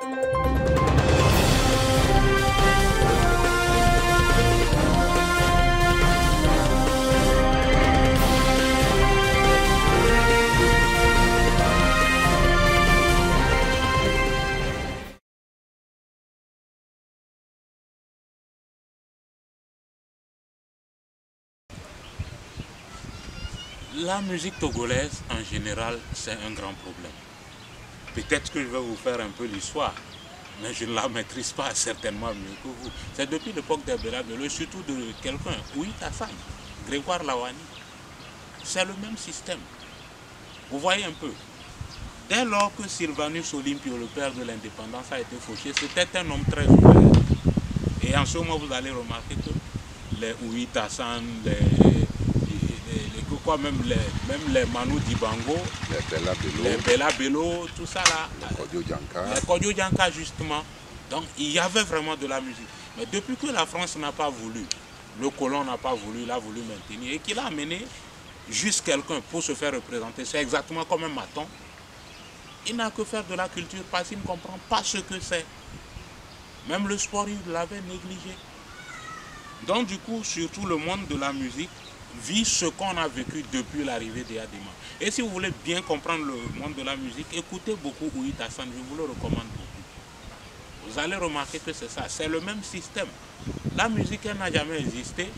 La musique togolaise, en général, c'est un grand problème. Peut-être que je vais vous faire un peu l'histoire, mais je ne la maîtrise pas certainement mieux que vous. C'est depuis l'époque des Bella Bello, surtout de quelqu'un, Ouït Hassan, Grégoire Lawani. C'est le même système. Vous voyez un peu. Dès lors que Sylvanus Olympio, le père de l'indépendance, a été fauché, c'était un homme très ouvert. Et en ce moment, vous allez remarquer que les Ouït Hassan, même les Manu Dibango, les Bella Bello, tout ça là, les Kodjo Djanka justement. Donc il y avait vraiment de la musique. Mais depuis que la France n'a pas voulu, le colon n'a pas voulu, il a voulu maintenir et qu'il a amené juste quelqu'un pour se faire représenter, c'est exactement comme un maton. Il n'a que faire de la culture parce qu'il ne comprend pas ce que c'est. Même le sport, il l'avait négligé. Donc du coup, surtout le monde de la musique vit ce qu'on a vécu depuis l'arrivée des Adema. Et si vous voulez bien comprendre le monde de la musique, écoutez beaucoup Ouït Hassan, je vous le recommande beaucoup. Vous allez remarquer que c'est ça, c'est le même système. La musique, elle n'a jamais existé,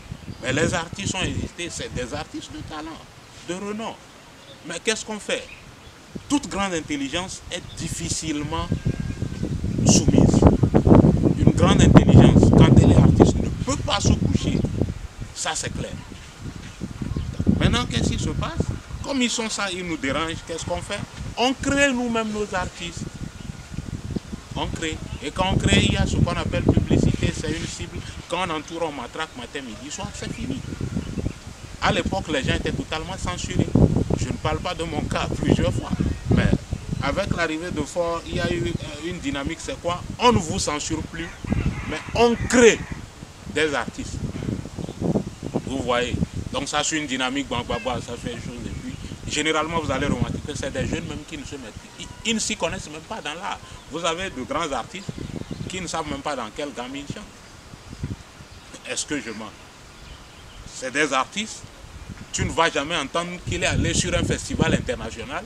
mais les artistes ont existé, c'est des artistes de talent, de renom. Mais qu'est-ce qu'on fait? Toute grande intelligence est difficilement soumise. Une grande intelligence, quand elle est artiste, ne peut pas se coucher. Ça, c'est clair. Maintenant, qu'est-ce qui se passe? Comme ils sont ça, ils nous dérangent, qu'est-ce qu'on fait? On crée nous-mêmes nos artistes. On crée. Et quand on crée, il y a ce qu'on appelle publicité, c'est une cible. Quand on entoure, on matraque matin, midi, soir, c'est fini. À l'époque, les gens étaient totalement censurés. Je ne parle pas de mon cas plusieurs fois. Mais avec l'arrivée de Fort, il y a eu une dynamique, c'est quoi? On ne vous censure plus, mais on crée des artistes. Vous voyez? Donc ça, c'est une dynamique, ça fait une chose. Et puis, généralement, vous allez remarquer que c'est des jeunes même qui ne se mettent, ils ne s'y connaissent même pas dans l'art. Vous avez de grands artistes qui ne savent même pas dans quelle gamme ils chantent. Est-ce que je mens? C'est des artistes, tu ne vas jamais entendre qu'il est allé sur un festival international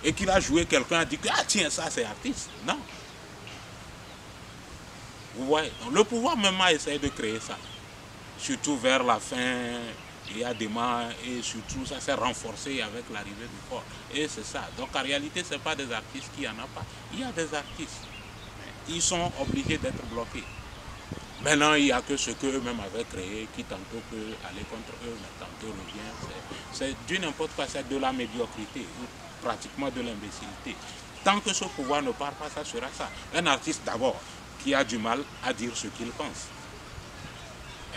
et qu'il a joué, quelqu'un a dit que ah tiens, ça c'est artiste. Non. Vous voyez, donc, le pouvoir même a essayé de créer ça. Surtout vers la fin, il y a des mains et surtout ça s'est renforcé avec l'arrivée du Fort. Et c'est ça. Donc en réalité, ce n'est pas des artistes qu'il n'y en a pas. Il y a des artistes. Ils sont obligés d'être bloqués. Maintenant, il n'y a que ce qu'eux-mêmes avaient créé qui tantôt peut aller contre eux, mais tantôt revient. C'est du n'importe quoi, c'est de la médiocrité, ou pratiquement de l'imbécilité. Tant que ce pouvoir ne part pas, ça sera ça. Un artiste d'abord qui a du mal à dire ce qu'il pense.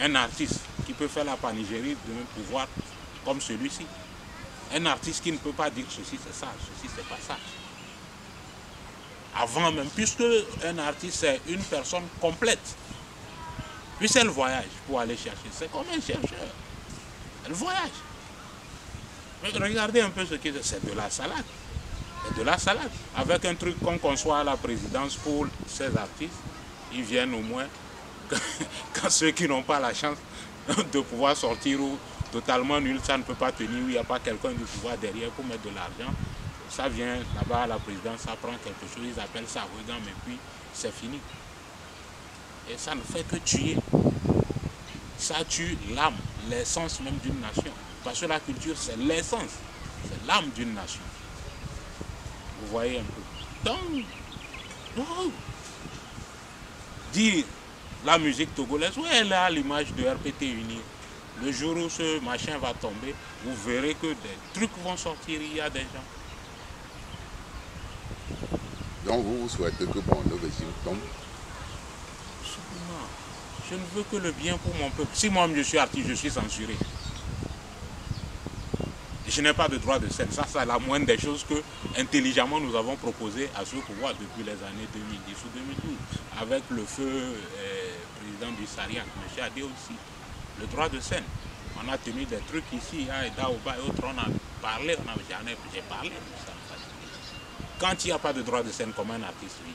Un artiste qui peut faire la panigérie d'un pouvoir comme celui-ci. Un artiste qui ne peut pas dire ceci c'est ça, ceci c'est pas ça. Avant même, puisque un artiste c'est une personne complète. Puis elle voyage pour aller chercher. C'est comme un chercheur. Elle voyage. Mais regardez un peu ce que c'est de la salade. C'est de la salade. Avec un truc qu'on conçoit à la présidence pour ces artistes, ils viennent au moins quand ceux qui n'ont pas la chance de pouvoir sortir ou totalement nul, ça ne peut pas tenir, où il n'y a pas quelqu'un du pouvoir derrière pour mettre de l'argent. Ça vient là-bas à la présidence, ça prend quelque chose, ils appellent ça regard, mais puis c'est fini. Et ça ne fait que tuer. Ça tue l'âme, l'essence même d'une nation. Parce que la culture, c'est l'essence, c'est l'âme d'une nation. Vous voyez un peu. Donc, oh, dire la musique togolaise, oui, elle a l'image de RPT uni. Le jour où ce machin va tomber, vous verrez que des trucs vont sortir, il y a des gens. Donc vous souhaitez que bon, le régime tombe? Je ne veux que le bien pour mon peuple. Si moi je suis artiste, je suis censuré. Je n'ai pas de droit de scène. Ça, c'est la moindre des choses que, intelligemment, nous avons proposé à ce pouvoir depuis les années 2010 ou 2012. Avec le feu président du Sariak, M. Adé aussi. Le droit de scène. On a tenu des trucs ici, à Daouba et autres. On a parlé, j'ai parlé de ça. Quand il n'y a pas de droit de scène, comme un artiste vit.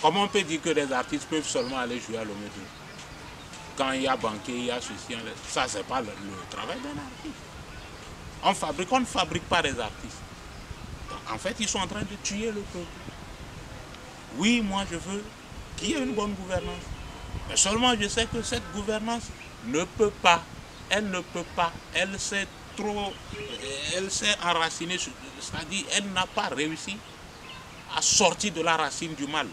Comment on peut dire que les artistes peuvent seulement aller jouer à l'Omédou? Quand il y a banquier, il y a ceci, ça c'est pas le travail d'un artiste. On ne fabrique pas des artistes. Donc, en fait, ils sont en train de tuer le peuple. Oui, moi je veux qu'il y ait une bonne gouvernance. Mais seulement je sais que cette gouvernance ne peut pas, elle s'est enracinée, c'est-à-dire elle n'a pas réussi à sortir de la racine du mal.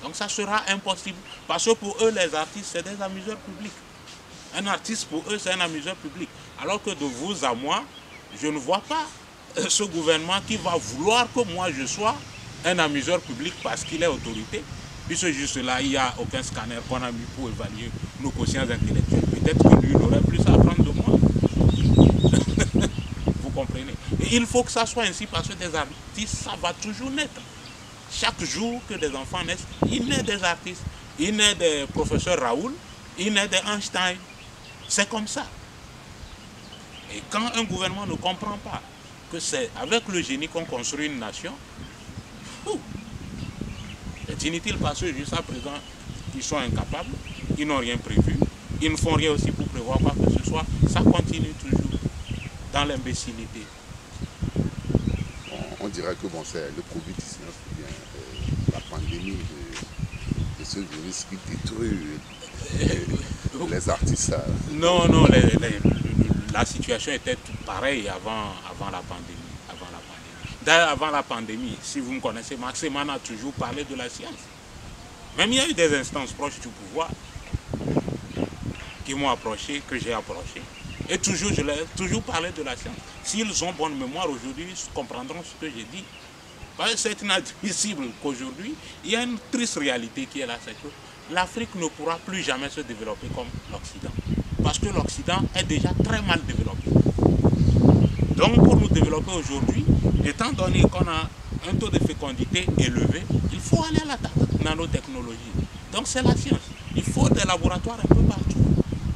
Donc ça sera impossible, parce que pour eux les artistes c'est des amuseurs publics. Un artiste pour eux c'est un amuseur public. Alors que de vous à moi, je ne vois pas ce gouvernement qui va vouloir que moi je sois un amuseur public parce qu'il est autorité. Puisque juste là, il n'y a aucun scanner qu'on a mis pour évaluer nos consciences intellectuelles. Peut-être que lui, il aurait plus à apprendre de moi. Vous comprenez? Et il faut que ça soit ainsi parce que des artistes, ça va toujours naître. Chaque jour que des enfants naissent, il naît des artistes. Il naît des professeurs Raoul, il naît des Einstein. C'est comme ça. Et quand un gouvernement ne comprend pas que c'est avec le génie qu'on construit une nation, est inutile parce que jusqu'à présent, ils sont incapables, ils n'ont rien prévu, ils ne font rien aussi pour prévoir quoi que ce soit, ça continue toujours dans l'imbécilité. On dirait que bon, c'est le Covid-19, la pandémie de ce virus qui détruit les artistes. Non, la situation était pareille avant la pandémie. D'ailleurs, avant la pandémie, si vous me connaissez, Max Eman a toujours parlé de la science. Même il y a eu des instances proches du pouvoir qui m'ont approché, que j'ai approché. Et toujours, je leur ai toujours parlé de la science. S'ils ont bonne mémoire aujourd'hui, ils comprendront ce que j'ai dit. Parce que c'est inadmissible qu'aujourd'hui, il y a une triste réalité qui est là, c'est que l'Afrique ne pourra plus jamais se développer comme l'Occident. Parce que l'Occident est déjà très mal développé. Donc pour nous développer aujourd'hui, étant donné qu'on a un taux de fécondité élevé, il faut aller à la nanotechnologie. Donc c'est la science. Il faut des laboratoires un peu partout.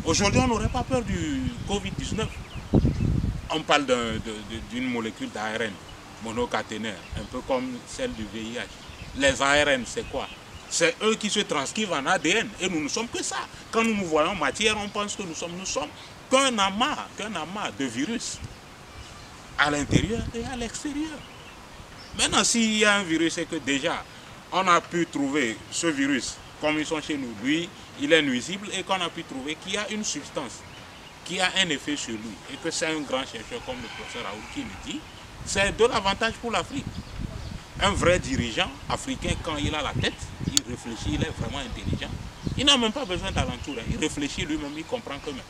Aujourd'hui, on n'aurait pas peur du Covid-19. On parle d'une molécule d'ARN monocaténaire, un peu comme celle du VIH. Les ARN, c'est quoi? C'est eux qui se transcrivent en ADN. Et nous ne sommes que ça. Quand nous nous voyons matière, on pense que nous sommes qu'un amas de virus à l'intérieur et à l'extérieur. Maintenant, s'il y a un virus, c'est que déjà, on a pu trouver ce virus, comme ils sont chez nous, lui, il est nuisible, et qu'on a pu trouver qu'il y a une substance qui a un effet sur lui, et que c'est un grand chercheur comme le professeur Raoul qui le dit, c'est de l'avantage pour l'Afrique. Un vrai dirigeant africain, quand il a la tête, il réfléchit, il est vraiment intelligent. Il n'a même pas besoin d'alentour, hein. Il réfléchit lui-même, il comprend que même.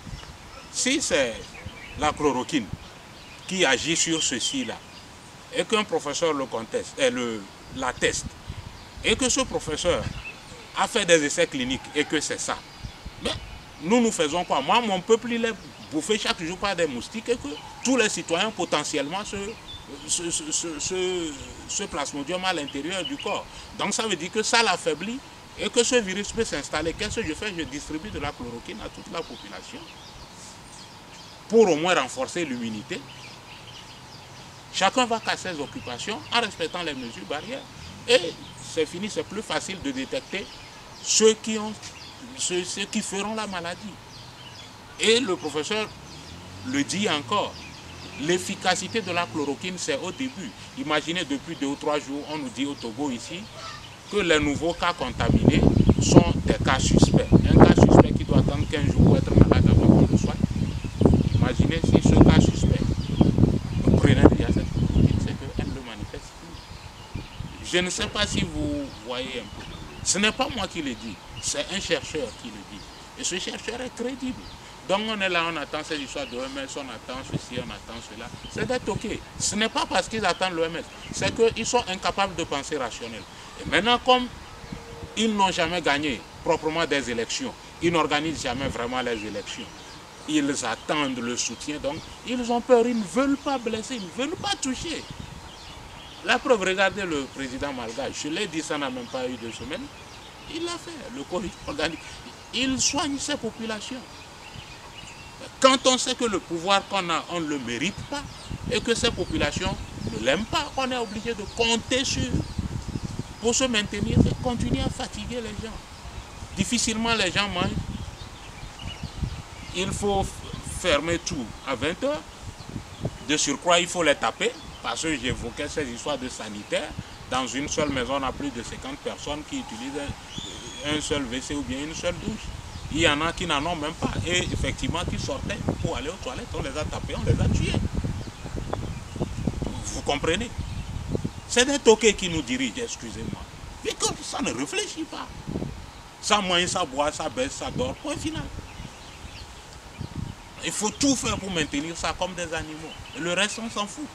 Si c'est la chloroquine qui agit sur ceci-là, et qu'un professeur le conteste, la teste, et que ce professeur a fait des essais cliniques, et que c'est ça, mais nous faisons quoi? Moi, mon peuple, il est bouffé chaque jour par des moustiques, et que tous les citoyens potentiellement ce plasmodium à l'intérieur du corps. Donc ça veut dire que ça l'affaiblit, et que ce virus peut s'installer. Qu'est-ce que je fais? Je distribue de la chloroquine à toute la population, pour au moins renforcer l'immunité. Chacun va qu'à ses occupations en respectant les mesures barrières. Et c'est fini, c'est plus facile de détecter ceux qui feront la maladie. Et le professeur le dit encore, l'efficacité de la chloroquine, c'est au début. Imaginez, depuis 2 ou 3 jours, on nous dit au Togo ici, que les nouveaux cas contaminés sont des cas suspects. Un cas suspect qui doit attendre 15 jours pour être malade avant qu'on le soit. Imaginez si ce cas suspect, vous prenez déjà cette chloroquine, c'est qu'elle ne le manifeste plus. Je ne sais pas si vous voyez un peu. Ce n'est pas moi qui le dis, c'est un chercheur qui le dit. Et ce chercheur est crédible. Donc on est là, on attend ces histoires de l'OMS, on attend ceci, on attend cela. C'est d'être ok. Ce n'est pas parce qu'ils attendent l'OMS, c'est qu'ils sont incapables de penser rationnel. Et maintenant, comme ils n'ont jamais gagné proprement des élections, ils n'organisent jamais vraiment les élections, ils attendent le soutien, donc ils ont peur, ils ne veulent pas blesser, ils ne veulent pas toucher. La preuve, regardez le président malgache, je l'ai dit, ça n'a même pas eu 2 semaines, il l'a fait, le Covid organique. Il soigne ses populations. Quand on sait que le pouvoir qu'on a, on ne le mérite pas, et que ces populations ne l'aiment pas, on est obligé de compter sur pour se maintenir, de continuer à fatiguer les gens. Difficilement les gens mangent. Il faut fermer tout à 20 h. De surcroît, il faut les taper, parce que j'évoquais ces histoires de sanitaire. Dans une seule maison, on a plus de 50 personnes qui utilisent un seul WC ou bien une seule douche. Il y en a qui n'en ont même pas. Et effectivement, qui sortaient pour aller aux toilettes, on les a tapés, on les a tués. Vous comprenez? C'est des toqués qui nous dirigent, excusez-moi. Et comme ça ne réfléchit pas. Ça mange, ça boit, ça baisse, ça dort, point final. Il faut tout faire pour maintenir ça comme des animaux. Et le reste, on s'en fout.